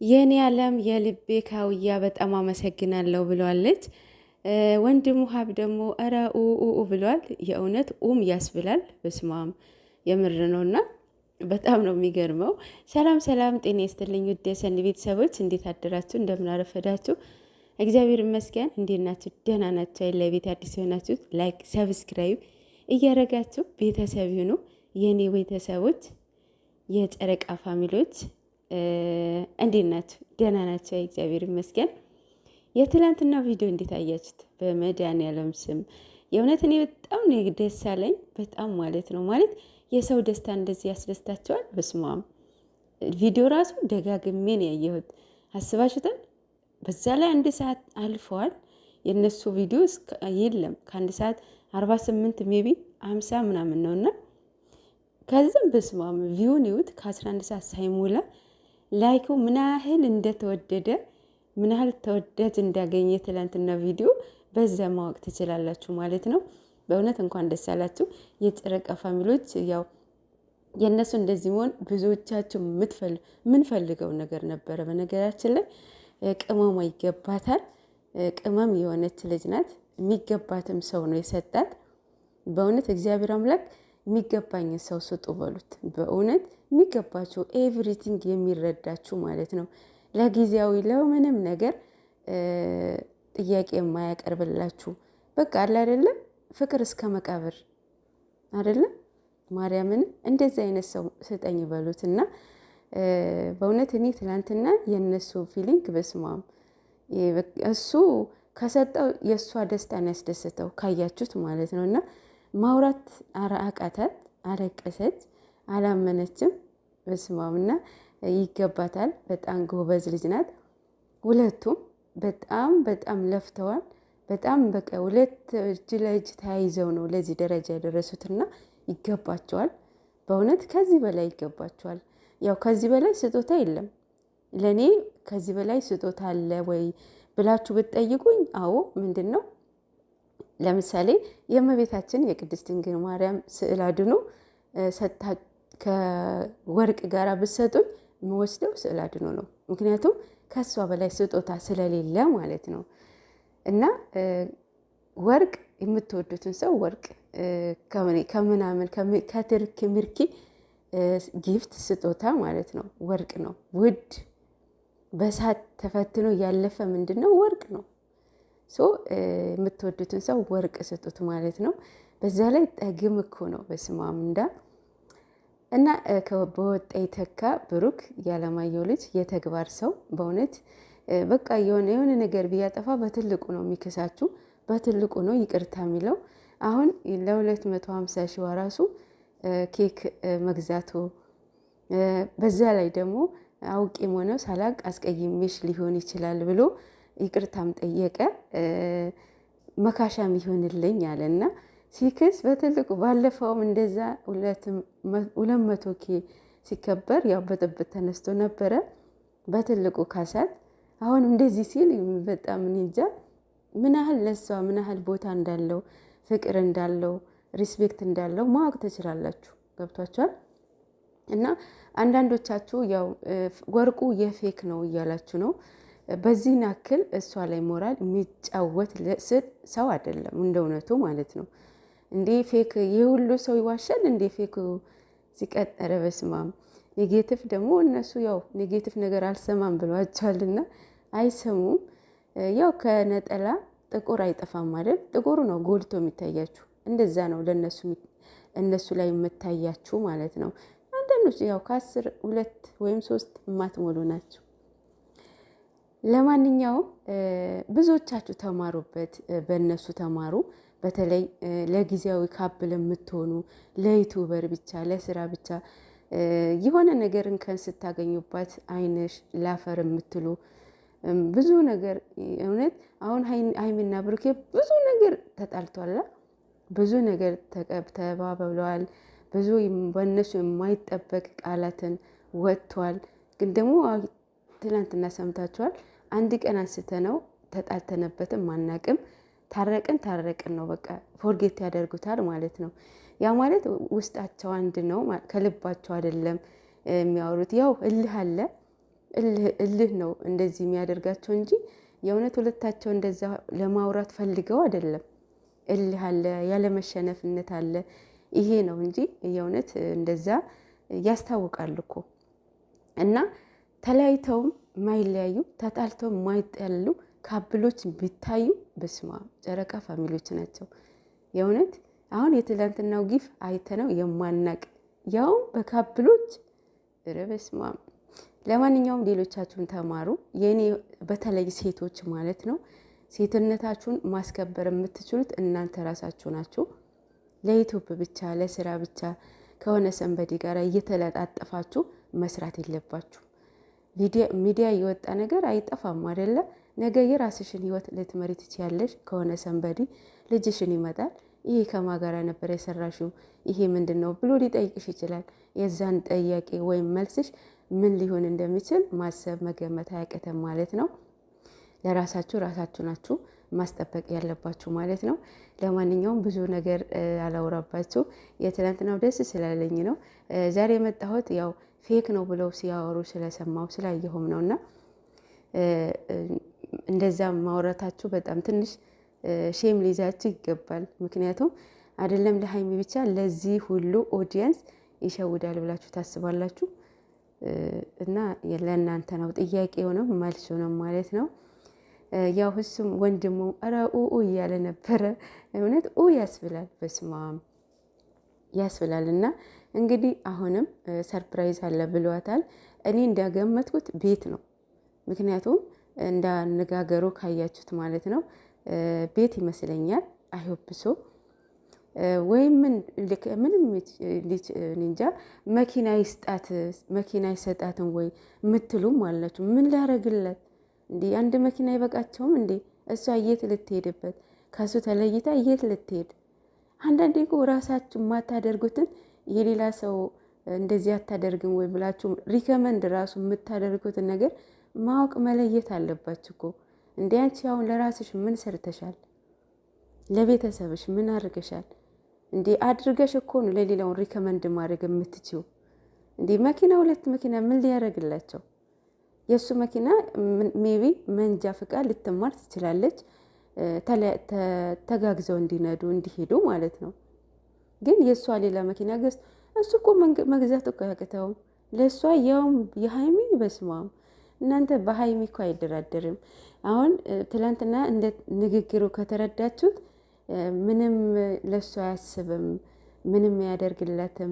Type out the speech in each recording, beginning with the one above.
የኔ ዓለም የልቤ ካውያ በጣም አመሰግናለሁ ብሏለች። ወንድሙ ሀብ ደግሞ እረ ኡ ብሏል። የእውነት ያስብላል። በስማም የምር ነውና በጣም ነው የሚገርመው። ሰላም ሰላም፣ ጤና ይስጥልኝ ውድ የሰኒ ቤተሰቦች፣ እንዴት አደራችሁ? እንደምን አረፈዳችሁ? እግዚአብሔር ይመስገን። እንዴት ናችሁ? ደህና ናቸው። ለቤት አዲስ የሆናችሁ ላይክ፣ ሰብስክራይብ እያረጋችሁ ቤተሰብ ይሁኑ። የኔ ቤተሰቦች፣ የጨረቃ ፋሚሊዎች እንዴት ናችሁ? ደህና ናቸው። እግዚአብሔር ይመስገን። የትላንትና ቪዲዮ እንዴት አያችሁት? በመድኃኒዓለም ስም የእውነት እኔ በጣም ነው ደስ አለኝ። በጣም ማለት ነው ማለት የሰው ደስታ እንደዚህ ያስደስታቸዋል። በስማም ቪዲዮ ራሱ ደጋግሜ ነው ያየሁት። አስባችሁታል? በዛ ላይ 1 ሰዓት አልፈዋል። የእነሱ ቪዲዮ የለም ከ1 ሰዓት 48 ሜቢ 50 ምናምን ነውና ከዚም በስማም ቪውን ይዩት። ከ11 ሰዓት ሳይሞላ ላይኩ ምን ያህል እንደተወደደ ምን ያህል ተወዳጅ እንዳገኘ ትላንትና ቪዲዮ በዛ ማወቅ ትችላላችሁ ማለት ነው። በእውነት እንኳን ደስ ያላችሁ የጨረቃ ፋሚሊዎች። ያው የእነሱ እንደዚህ መሆን ብዙዎቻችሁ የምንፈልገው ነገር ነበረ። በነገራችን ላይ ቅመሟ ይገባታል። ቅመም የሆነች ልጅ ናት። የሚገባትም ሰው ነው የሰጣት። በእውነት እግዚአብሔር አምላክ የሚገባኝ ሰው ስጡ በሉት። በእውነት የሚገባችሁ ኤቭሪቲንግ የሚረዳችሁ ማለት ነው። ለጊዜያዊ ለምንም ነገር ጥያቄ የማያቀርብላችሁ በቃ አለ አይደለም፣ ፍቅር እስከ መቃብር አይደለም። ማርያምን እንደዚህ አይነት ሰው ስጠኝ በሉት እና በእውነት እኔ ትናንትና የነሱ ፊሊንግ በስማም እሱ ከሰጠው የእሷ ደስታን ያስደስተው ካያችሁት ማለት ነው። እና ማውራት አቃታት፣ አለቀሰች፣ አላመነችም። በስማም እና ይገባታል። በጣም ጎበዝ ልጅ ናት። ሁለቱም በጣም በጣም ለፍተዋል። በጣም በቃ ሁለት እጅ ለእጅ ተያይዘው ነው ለዚህ ደረጃ የደረሱትና ይገባቸዋል። በእውነት ከዚህ በላይ ይገባቸዋል። ያው ከዚህ በላይ ስጦታ የለም። ለእኔ ከዚህ በላይ ስጦታ አለ ወይ ብላችሁ ብትጠይቁኝ፣ አዎ ምንድን ነው ለምሳሌ የእመቤታችን የቅድስት ድንግል ማርያም ስዕል አድኖ ሰታ ከወርቅ ጋር ብትሰጡኝ የምወስደው ስዕል አድኖ ነው። ምክንያቱም ከሷ በላይ ስጦታ ስለሌለ ማለት ነው። እና ወርቅ የምትወዱትን ሰው ወርቅ ከምናምን ከትርክ ምርኪ ጊፍት ስጦታ ማለት ነው። ወርቅ ነው ውድ፣ በሳት ተፈትኖ ያለፈ ምንድን ነው ወርቅ ነው። የምትወዱትን ሰው ወርቅ ስጡት ማለት ነው። በዛ ላይ ጠግም እኮ ነው። በስማም እና በወጣ የተካ ብሩክ ያለማየሁ ልጅ የተግባር ሰው በእውነት በቃ የሆነ ነገር ቢያጠፋ በትልቁ ነው የሚከሳችሁ፣ በትልቁ ነው ይቅርታ የሚለው። አሁን ለ250 ሺህ ራሱ ኬክ መግዛቱ፣ በዛ ላይ ደግሞ አውቄም ሆነ ሳላቅ አስቀይሜሽ ሊሆን ይችላል ብሎ ይቅርታም ጠየቀ። መካሻም ይሆንልኝ አለና ሲክስ በትልቁ ባለፈውም እንደዛ 200 ኬ ሲከበር ያው በጥብጥ ተነስቶ ነበረ በትልቁ ካሳት። አሁን እንደዚህ ሲል በጣም እንጃ ምን ያህል ለሷ ምን ያህል ቦታ እንዳለው ፍቅር እንዳለው ሪስፔክት እንዳለው ማወቅ ትችላላችሁ። ገብቷችኋል? እና አንዳንዶቻችሁ ያው ወርቁ የፌክ ነው እያላችሁ ነው። በዚህ ናክል እሷ ላይ ሞራል የሚጫወት ሰው አይደለም እንደ እውነቱ ማለት ነው። እንዴ ፌክ የሁሉ ሰው ይዋሻል እንዴ? ፌክ ሲቀጠረ በስማም ኔጌቲቭ ደግሞ እነሱ ያው ኔጌቲቭ ነገር አልሰማም ብሏቸዋልና አይሰሙም። ያው ከነጠላ ጥቁር አይጠፋም አይደል? ጥቁሩ ነው ጎልቶ የሚታያችሁ። እንደዛ ነው ለነሱ እነሱ ላይ የምታያችሁ ማለት ነው። አንዳንዶች ያው ከ10 2 ወይም 3 የማትሞሉ ናቸው። ለማንኛውም ብዙዎቻችሁ ተማሩበት፣ በእነሱ ተማሩ። በተለይ ለጊዜያዊ ካብል የምትሆኑ ለዩቱበር ብቻ ለስራ ብቻ የሆነ ነገር እንከን ስታገኙባት አይንሽ ላፈር የምትሉ ብዙ ነገር እውነት አሁን ሀይሚና ብሩኬ ብዙ ነገር ተጣልቷላ፣ ብዙ ነገር ተባብለዋል። ብዙ በእነሱ የማይጠበቅ ቃላትን ወጥቷል። ግን ደግሞ ትናንትና ሰምታችኋል። አንድ ቀን አንስተነው ተጣልተነበትም አናቅም። ታረቅን ነው በቃ ፎርጌት ያደርጉታል ማለት ነው። ያ ማለት ውስጣቸው አንድ ነው፣ ከልባቸው አይደለም የሚያወሩት። ያው እልህ አለ እልህ ነው እንደዚህ የሚያደርጋቸው እንጂ የእውነት ሁለታቸው እንደዛ ለማውራት ፈልገው አይደለም። እልህ አለ፣ ያለመሸነፍነት አለ። ይሄ ነው እንጂ የእውነት እንደዛ ያስታውቃል እኮ። እና ተለያይተውም ማይለያዩ ተጣልተውም ማይጠሉ ካፕሎች ቢታዩ በስማ ጨረቃ ፋሚሊዎች ናቸው የእውነት። አሁን የትላንትናው ጊፍ አይተነው የማናቅ ያውም በካፕሎች በስማ። ለማንኛውም ሌሎቻችሁን ተማሩ። የኔ በተለይ ሴቶች ማለት ነው፣ ሴትነታችሁን ማስከበር የምትችሉት እናንተ ራሳችሁ ናችሁ። ለዩቱብ ብቻ ለስራ ብቻ ከሆነ ሰንበዲ ጋር እየተለጣጠፋችሁ መስራት የለባችሁ። ሚዲያ የወጣ ነገር አይጠፋም አይደለ? ነገ የራስሽን ህይወት ልትመሪ ትችያለሽ። ከሆነ ሰንበዲ ልጅሽን ይመጣል፣ ይሄ ከማጋራ ነበር የሰራሽው ይሄ ምንድን ነው ብሎ ሊጠይቅሽ ይችላል። የዛን ጠያቄ ወይም መልስሽ ምን ሊሆን እንደሚችል ማሰብ መገመት አያቅተም ማለት ነው። ለራሳችሁ ናችሁ ማስጠበቅ ያለባችሁ ማለት ነው። ለማንኛውም ብዙ ነገር አላውራባችሁ። የትላንትናው ደስ ስላለኝ ነው ዛሬ የመጣሁት። ያው ፌክ ነው ብለው ሲያወሩ ስለሰማው ስላየሁም ነውና እንደዛ ማውራታችሁ በጣም ትንሽ ሼም ሊይዛችሁ ይገባል። ምክንያቱም አይደለም ለሀይሚ ብቻ ለዚህ ሁሉ ኦዲየንስ ይሸውዳል ብላችሁ ታስባላችሁ? እና ለእናንተ ነው ጥያቄው ነው መልሱ ነው ማለት ነው። ያው እሱም ወንድሙ ኧረ እያለ ነበረ። እውነት ያስብላል፣ በስማም ያስብላል። እና እንግዲህ አሁንም ሰርፕራይዝ አለ ብሏታል። እኔ እንዳገመትኩት ቤት ነው። ምክንያቱም እንዳነጋገሩ ካያችሁት ማለት ነው ቤት ይመስለኛል። አይሆብሶ ወይም ምንም እንጃ መኪና ይሰጣትን ወይ ምትሉም አላችሁ። ምን ሊያረግላት እንዴ? አንድ መኪና አይበቃቸውም እንዴ? እሷ የት ልትሄድበት? ከሱ ተለይታ የት ልትሄድ? አንዳንዴ እኮ ራሳችሁ የማታደርጉትን የሌላ ሰው እንደዚህ አታደርግም ወይ ብላችሁ ሪከመንድ ራሱ የምታደርጉትን ነገር ማወቅ መለየት አለባችሁ እኮ። እንዴ አንቺ አሁን ለራስሽ ምን ሰርተሻል? ለቤተሰብሽ ምን አድርገሻል? እንዴ አድርገሽ እኮ ነው ለሌላውን ሪከመንድ ማድረግ የምትችው። እንዴ መኪና 2 መኪና ምን ሊያደርግላቸው? የእሱ መኪና ሜቢ መንጃ ፍቃድ ልትማር ትችላለች፣ ተጋግዘው እንዲነዱ እንዲሄዱ ማለት ነው። ግን የእሷ ሌላ መኪና ገዝ እሱ እኮ መግዛት እኮ ያቅተውም ለእሷ ያውም የሀይሚ በስማም። እናንተ በሀይሚ እኮ አይደራደርም። አሁን ትላንትና እንደ ንግግሩ ከተረዳችሁት ምንም ለእሷ አያስብም፣ ምንም ያደርግላትም፣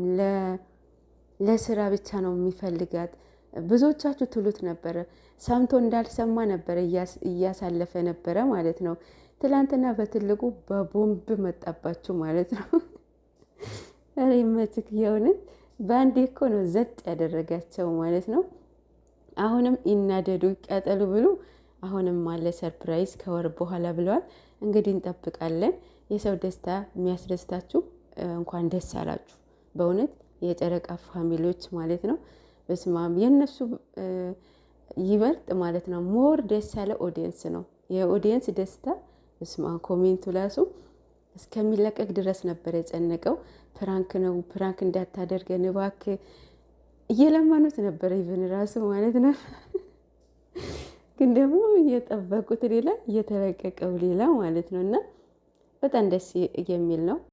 ለስራ ብቻ ነው የሚፈልጋት። ብዙዎቻችሁ ትሉት ነበረ፣ ሰምቶ እንዳልሰማ ነበረ እያሳለፈ ነበረ ማለት ነው። ትላንትና በትልቁ በቦምብ መጣባችሁ ማለት ነው። ኧረ ይመችክ የእውነት በአንዴ እኮ ነው ዘጥ ያደረጋቸው ማለት ነው። አሁንም ይናደዱ ይቃጠሉ ብሎ አሁንም አለ ሰርፕራይዝ ከወር በኋላ ብለዋል። እንግዲህ እንጠብቃለን። የሰው ደስታ የሚያስደስታችሁ እንኳን ደስ አላችሁ። በእውነት የጨረቃ ፋሚሊዎች ማለት ነው። በስማም የነሱ ይበልጥ ማለት ነው። ሞር ደስ ያለ ኦዲየንስ ነው። የኦዲየንስ ደስታ በስማም ኮሜንቱ ላሱ እስከሚለቀቅ ድረስ ነበር የጨነቀው። ፕራንክ ነው፣ ፕራንክ እንዳታደርገን እባክህ እየለመኑት ነበር ይብን ራሱ ማለት ነው። ግን ደግሞ እየጠበቁት ሌላ እየተለቀቀው ሌላ ማለት ነው። እና በጣም ደስ የሚል ነው።